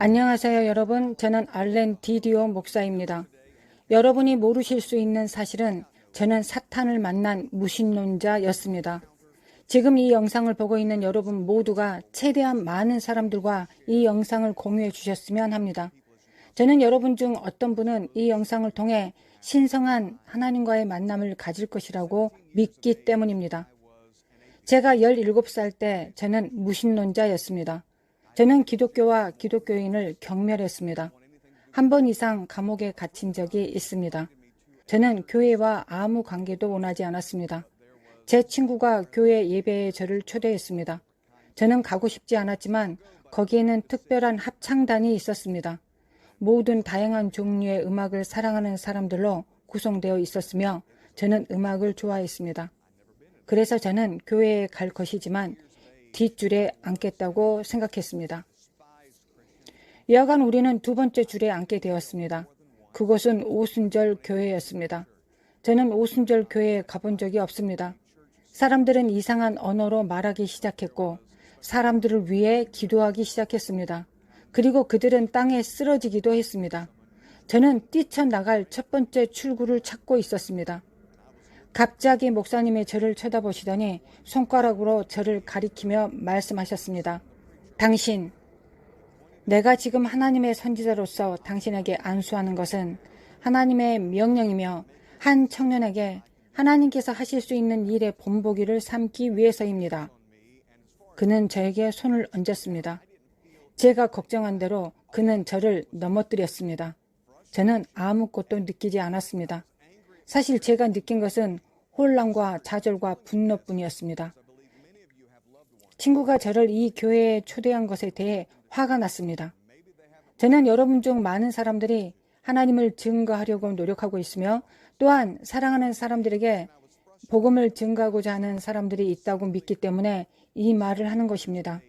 안녕하세요 여러분. 저는 알렌 디디오 목사입니다. 여러분이 모르실 수 있는 사실은 저는 사탄을 만난 무신론자였습니다. 지금 이 영상을 보고 있는 여러분 모두가 최대한 많은 사람들과 이 영상을 공유해 주셨으면 합니다. 저는 여러분 중 어떤 분은 이 영상을 통해 신성한 하나님과의 만남을 가질 것이라고 믿기 때문입니다. 제가 17살 때 저는 무신론자였습니다. 저는 기독교와 기독교인을 경멸했습니다. 한 번 이상 감옥에 갇힌 적이 있습니다. 저는 교회와 아무 관계도 원하지 않았습니다. 제 친구가 교회 예배에 저를 초대했습니다. 저는 가고 싶지 않았지만 거기에는 특별한 합창단이 있었습니다. 모든 다양한 종류의 음악을 사랑하는 사람들로 구성되어 있었으며 저는 음악을 좋아했습니다. 그래서 저는 교회에 갈 것이지만 뒷줄에 앉겠다고 생각했습니다. 여하간 우리는 두 번째 줄에 앉게 되었습니다. 그곳은 오순절 교회였습니다. 저는 오순절 교회에 가본 적이 없습니다. 사람들은 이상한 언어로 말하기 시작했고 사람들을 위해 기도하기 시작했습니다. 그리고 그들은 땅에 쓰러지기도 했습니다. 저는 뛰쳐나갈 첫 번째 출구를 찾고 있었습니다. 갑자기 목사님이 저를 쳐다보시더니 손가락으로 저를 가리키며 말씀하셨습니다. 당신, 내가 지금 하나님의 선지자로서 당신에게 안수하는 것은 하나님의 명령이며 한 청년에게 하나님께서 하실 수 있는 일의 본보기를 삼기 위해서입니다. 그는 저에게 손을 얹었습니다. 제가 걱정한 대로 그는 저를 넘어뜨렸습니다. 저는 아무것도 느끼지 않았습니다. 사실 제가 느낀 것은 혼란과 좌절과 분노뿐이었습니다. 친구가 저를 이 교회에 초대한 것에 대해 화가 났습니다. 저는 여러분 중 많은 사람들이 하나님을 증거하려고 노력하고 있으며 또한 사랑하는 사람들에게 복음을 증거하고자 하는 사람들이 있다고 믿기 때문에 이 말을 하는 것입니다.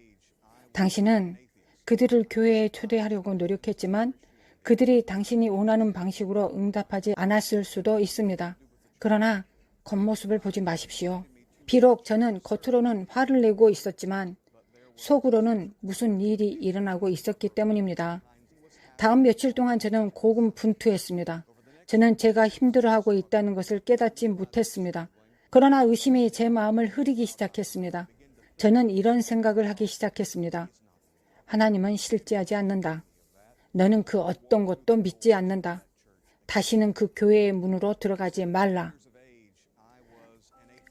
당신은 그들을 교회에 초대하려고 노력했지만 그들이 당신이 원하는 방식으로 응답하지 않았을 수도 있습니다. 그러나 겉모습을 보지 마십시오. 비록 저는 겉으로는 화를 내고 있었지만 속으로는 무슨 일이 일어나고 있었기 때문입니다. 다음 며칠 동안 저는 고군분투했습니다. 저는 제가 힘들어하고 있다는 것을 깨닫지 못했습니다. 그러나 의심이 제 마음을 흐리기 시작했습니다. 저는 이런 생각을 하기 시작했습니다. 하나님은 실제하지 않는다. 너는 그 어떤 것도 믿지 않는다. 다시는 그 교회의 문으로 들어가지 말라.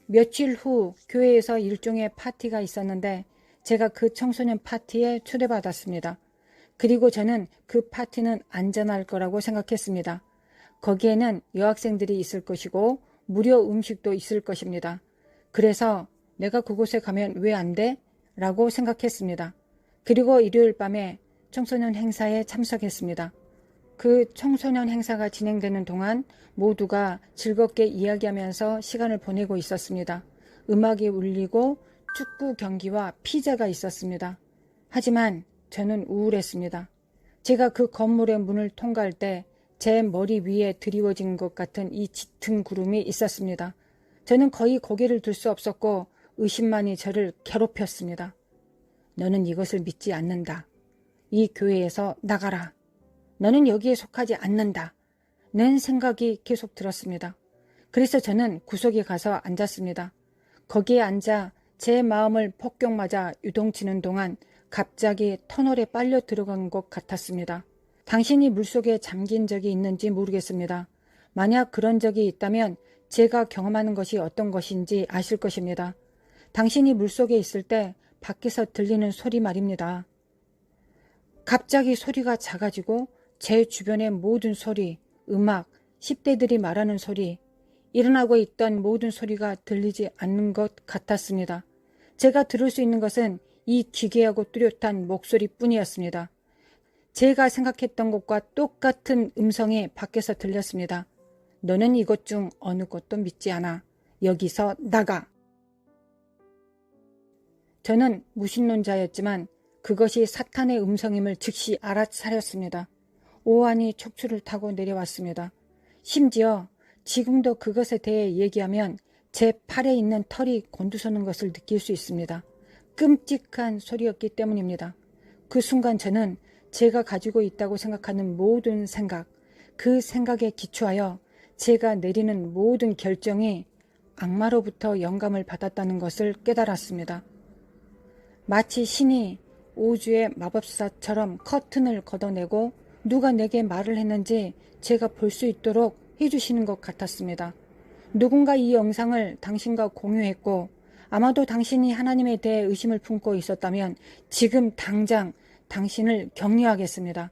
며칠 후 교회에서 일종의 파티가 있었는데 제가 그 청소년 파티에 초대받았습니다. 그리고 저는 그 파티는 안전할 거라고 생각했습니다. 거기에는 여학생들이 있을 것이고 무료 음식도 있을 것입니다. 그래서 내가 그곳에 가면 왜 안 돼? 라고 생각했습니다. 그리고 일요일 밤에 청소년 행사에 참석했습니다. 그 청소년 행사가 진행되는 동안 모두가 즐겁게 이야기하면서 시간을 보내고 있었습니다. 음악이 울리고 축구 경기와 피자가 있었습니다. 하지만 저는 우울했습니다. 제가 그 건물의 문을 통과할 때 제 머리 위에 드리워진 것 같은 이 짙은 구름이 있었습니다. 저는 거의 고개를 들 수 없었고 의심만이 저를 괴롭혔습니다. 너는 이것을 믿지 않는다. 이 교회에서 나가라. 너는 여기에 속하지 않는다. 는 생각이 계속 들었습니다. 그래서 저는 구석에 가서 앉았습니다. 거기에 앉아 제 마음을 폭격 맞아 유동치는 동안 갑자기 터널에 빨려 들어간 것 같았습니다. 당신이 물속에 잠긴 적이 있는지 모르겠습니다. 만약 그런 적이 있다면 제가 경험하는 것이 어떤 것인지 아실 것입니다. 당신이 물속에 있을 때 밖에서 들리는 소리 말입니다. 갑자기 소리가 작아지고 제 주변의 모든 소리, 음악, 10대들이 말하는 소리, 일어나고 있던 모든 소리가 들리지 않는 것 같았습니다. 제가 들을 수 있는 것은 이 기괴하고 뚜렷한 목소리뿐이었습니다. 제가 생각했던 것과 똑같은 음성이 밖에서 들렸습니다. 너는 이것 중 어느 것도 믿지 않아. 여기서 나가. 저는 무신론자였지만 그것이 사탄의 음성임을 즉시 알아차렸습니다. 오한이 척추를 타고 내려왔습니다. 심지어 지금도 그것에 대해 얘기하면 제 팔에 있는 털이 곤두서는 것을 느낄 수 있습니다. 끔찍한 소리였기 때문입니다. 그 순간 저는 제가 가지고 있다고 생각하는 모든 생각, 그 생각에 기초하여 제가 내리는 모든 결정이 악마로부터 영감을 받았다는 것을 깨달았습니다. 마치 신이 오주의 마법사처럼 커튼을 걷어내고 누가 내게 말을 했는지 제가 볼 수 있도록 해주시는 것 같았습니다. 누군가 이 영상을 당신과 공유했고 아마도 당신이 하나님에 대해 의심을 품고 있었다면 지금 당장 당신을 격려하겠습니다.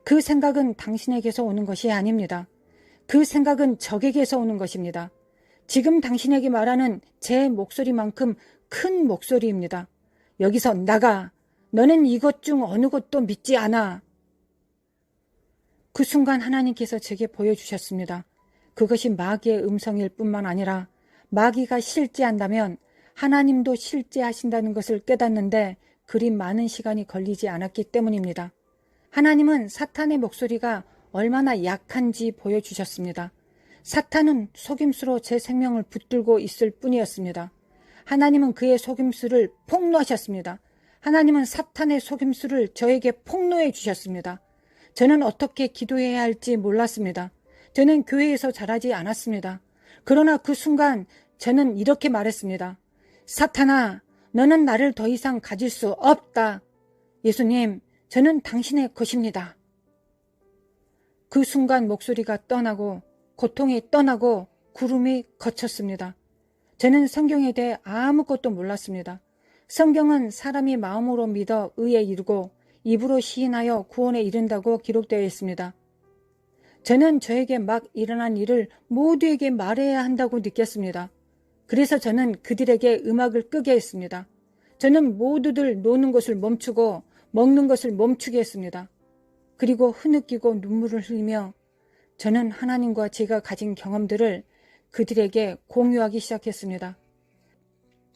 그 생각은 당신에게서 오는 것이 아닙니다. 그 생각은 적에게서 오는 것입니다. 지금 당신에게 말하는 제 목소리만큼 큰 목소리입니다. 여기서 나가! 너는 이것 중 어느 것도 믿지 않아! 그 순간 하나님께서 제게 보여주셨습니다. 그것이 마귀의 음성일 뿐만 아니라 마귀가 실제한다면 하나님도 실제하신다는 것을 깨닫는데 그리 많은 시간이 걸리지 않았기 때문입니다. 하나님은 사탄의 목소리가 얼마나 약한지 보여주셨습니다. 사탄은 속임수로 제 생명을 붙들고 있을 뿐이었습니다. 하나님은 그의 속임수를 폭로하셨습니다. 하나님은 사탄의 속임수를 저에게 폭로해 주셨습니다. 저는 어떻게 기도해야 할지 몰랐습니다. 저는 교회에서 자라지 않았습니다. 그러나 그 순간 저는 이렇게 말했습니다. 사탄아, 너는 나를 더 이상 가질 수 없다. 예수님, 저는 당신의 것입니다. 그 순간 목소리가 떠나고 고통이 떠나고 구름이 걷혔습니다. 저는 성경에 대해 아무것도 몰랐습니다. 성경은 사람이 마음으로 믿어 의에 이르고 입으로 시인하여 구원에 이른다고 기록되어 있습니다. 저는 저에게 막 일어난 일을 모두에게 말해야 한다고 느꼈습니다. 그래서 저는 그들에게 음악을 끄게 했습니다. 저는 모두들 노는 것을 멈추고 먹는 것을 멈추게 했습니다. 그리고 흐느끼고 눈물을 흘리며 저는 하나님과 제가 가진 경험들을 그들에게 공유하기 시작했습니다.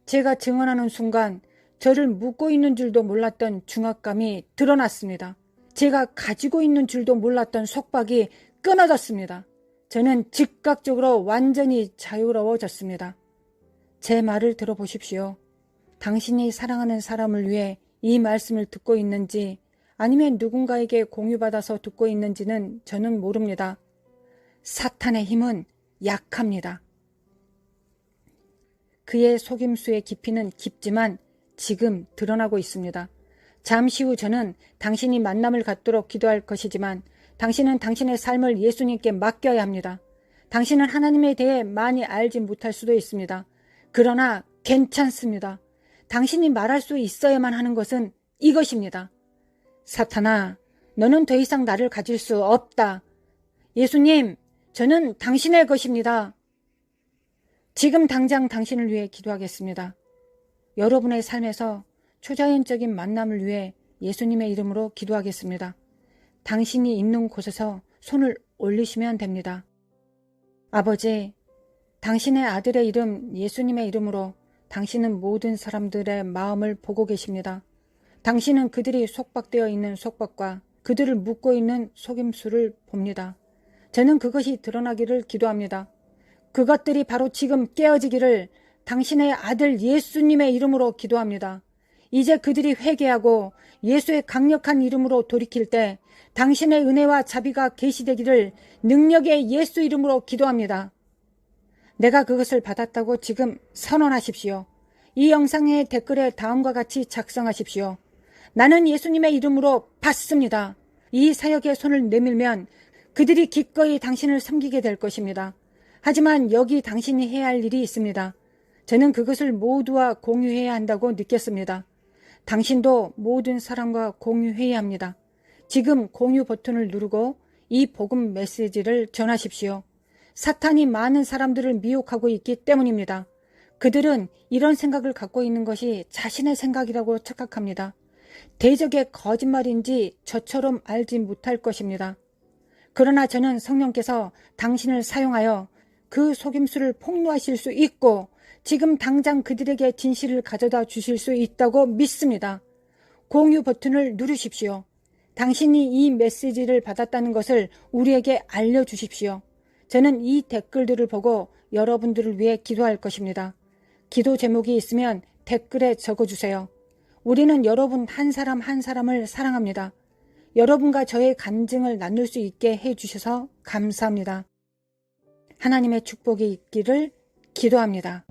제가 증언하는 순간 저를 묶고 있는 줄도 몰랐던 중압감이 드러났습니다. 제가 가지고 있는 줄도 몰랐던 속박이 끊어졌습니다. 저는 즉각적으로 완전히 자유로워졌습니다. 제 말을 들어보십시오. 당신이 사랑하는 사람을 위해 이 말씀을 듣고 있는지 아니면 누군가에게 공유받아서 듣고 있는지는 저는 모릅니다. 사탄의 힘은 약합니다. 그의 속임수의 깊이는 깊지만 지금 드러나고 있습니다. 잠시 후 저는 당신이 만남을 갖도록 기도할 것이지만 당신은 당신의 삶을 예수님께 맡겨야 합니다. 당신은 하나님에 대해 많이 알지 못할 수도 있습니다. 그러나 괜찮습니다. 당신이 말할 수 있어야만 하는 것은 이것입니다. 사탄아, 너는 더 이상 나를 가질 수 없다. 예수님, 저는 당신의 것입니다. 지금 당장 당신을 위해 기도하겠습니다. 여러분의 삶에서 초자연적인 만남을 위해 예수님의 이름으로 기도하겠습니다. 당신이 있는 곳에서 손을 올리시면 됩니다. 아버지, 당신의 아들의 이름 예수님의 이름으로 당신은 모든 사람들의 마음을 보고 계십니다. 당신은 그들이 속박되어 있는 속박과 그들을 묶고 있는 속임수를 봅니다. 저는 그것이 드러나기를 기도합니다. 그것들이 바로 지금 깨어지기를 당신의 아들 예수님의 이름으로 기도합니다. 이제 그들이 회개하고 예수의 강력한 이름으로 돌이킬 때 당신의 은혜와 자비가 계시되기를 능력의 예수 이름으로 기도합니다. 내가 그것을 받았다고 지금 선언하십시오. 이 영상의 댓글에 다음과 같이 작성하십시오. 나는 예수님의 이름으로 받습니다. 이 사역에 손을 내밀면 그들이 기꺼이 당신을 섬기게 될 것입니다. 하지만 여기 당신이 해야 할 일이 있습니다. 저는 그것을 모두와 공유해야 한다고 느꼈습니다. 당신도 모든 사람과 공유해야 합니다. 지금 공유 버튼을 누르고 이 복음 메시지를 전하십시오. 사탄이 많은 사람들을 미혹하고 있기 때문입니다. 그들은 이런 생각을 갖고 있는 것이 자신의 생각이라고 착각합니다. 대적의 거짓말인지 저처럼 알지 못할 것입니다. 그러나 저는 성령께서 당신을 사용하여 그 속임수를 폭로하실 수 있고 지금 당장 그들에게 진실을 가져다 주실 수 있다고 믿습니다. 공유 버튼을 누르십시오. 당신이 이 메시지를 받았다는 것을 우리에게 알려주십시오. 저는 이 댓글들을 보고 여러분들을 위해 기도할 것입니다. 기도 제목이 있으면 댓글에 적어주세요. 우리는 여러분 한 사람 한 사람을 사랑합니다. 여러분과 저의 간증을 나눌 수 있게 해주셔서 감사합니다. 하나님의 축복이 있기를 기도합니다.